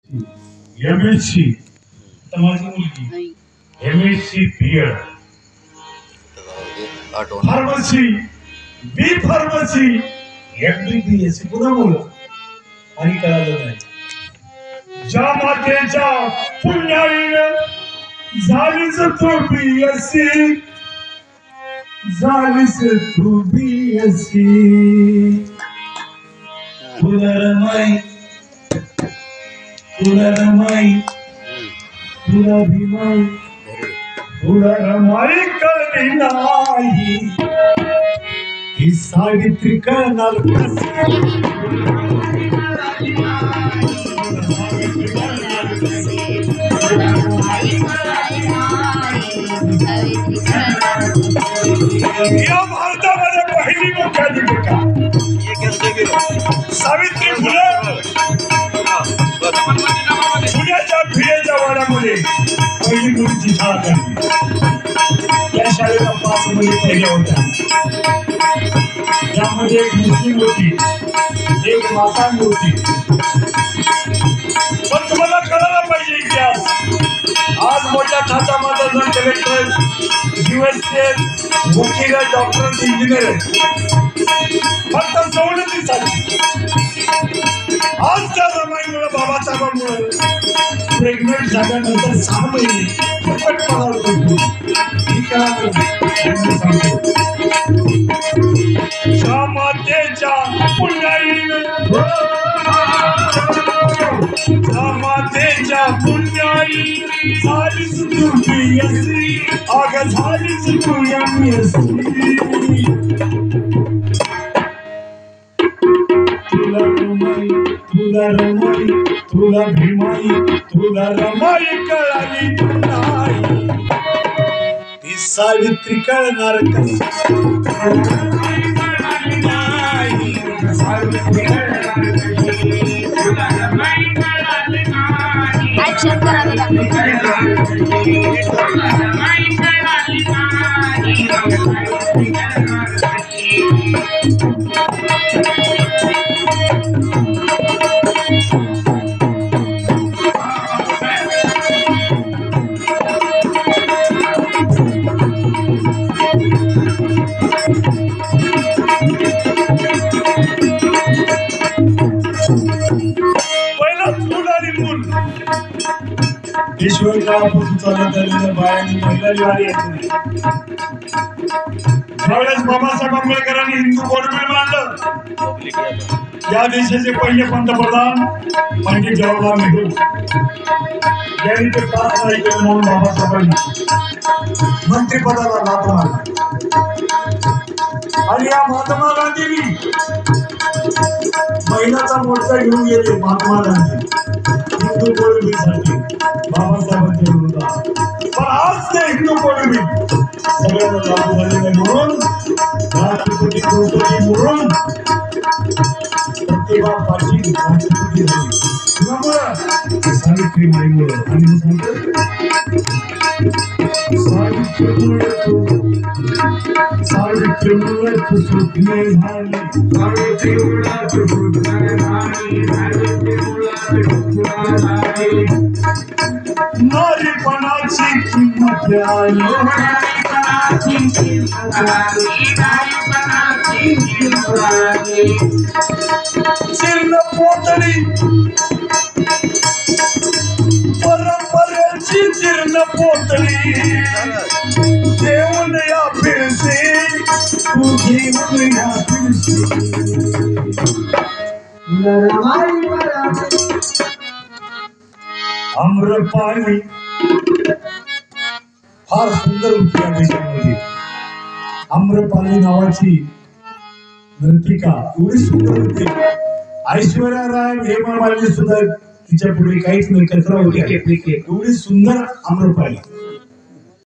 MSc माझी मुलगी MSc BEd pharmacy बी pharmacy MBBS पुन्हा बोल आणि कळालं नाही ज्या मातेच्या पुण्याईनं झालीच तू BSc झालीच तू BSc पुनरमाई तुला भीमाई तुला रमाई कळली नाही ही सावित्री करणार या भारतामध्ये पहिली मुख्याधिका सावित्री फुले पुण्याच्या भिडेच्या वाड्यामध्ये पहिली मुलीची शाळा झाली त्या शाळेला 5 मुली पहिल्या होत्या त्यामध्ये एक मुस्लिम होती एक मातांग होती पण तुम्हाला कळायला पाहिजे इतिहास आज मोठ्या थाटामाटा जण कलेक्टर US वकील डॉक्टर इंजिनियर फक्त सवलतीसाठी आज त्या जमाईमुळे बाबासाहेबांमुळे प्रेग्नेंट झाल्यानंतर 6 महिने फुकट पगार करतो ज्या मातेच्या पुण्याईनं ज्या मातेच्या पुण्याई झालीच तू BSc अगं झालीच तू MSc तुला भीमाई तुला रमाई कळाली नाही ती सावित्री कळणार कशी ईश्वर काळापासून चालत आलेल्या बायांनी महिलांची वारी येते ज्यावेळेस बाबासाहेब आंबेडकरांनी हिंदू कोड बिल मांडलं या देशाचे पहिले पंतप्रधान पंडित जवाहरलाल नेहरू यांनी ते पास नाही केलं म्हणून बाबासाहेबांनी मंत्रिपदाला लाथ मारली आणि या महात्मा गांधींनी महिलाचा मोर्चा घेऊन गेले महात्मा गांधी हिंदू कोड बिलसाठी बाबासाहेबांच्या विरोधात पण आज ते हिंदू कोड बिल सगळ्यांना लागू झालेलं म्हणून राष्ट्रपती द्रौपदी मुर्मू प्रतिभा पाटील राष्ट्रपती झाली कुणामुळे सावित्रीबाईमुळे आणि सावित्रीमुळे तू सुटणे झाली सावित्रीमुळे तू सुटणे झाली नारीपणाची किंमत चिर्ण पोतळी परंपरेची चिर्ण पोतळी देऊन या फिरसे तू घेऊन या फिरसे आम्रपाली फार सुंदर होती या देशामध्ये आम्रपाली नावाची नर्तिका एवढी सुंदर होती ऐश्वर्या राय हेमा मालिनी सुद्धा तिच्या पुढे काहीच नाही कचरा होती एवढी सुंदर आम्रपाली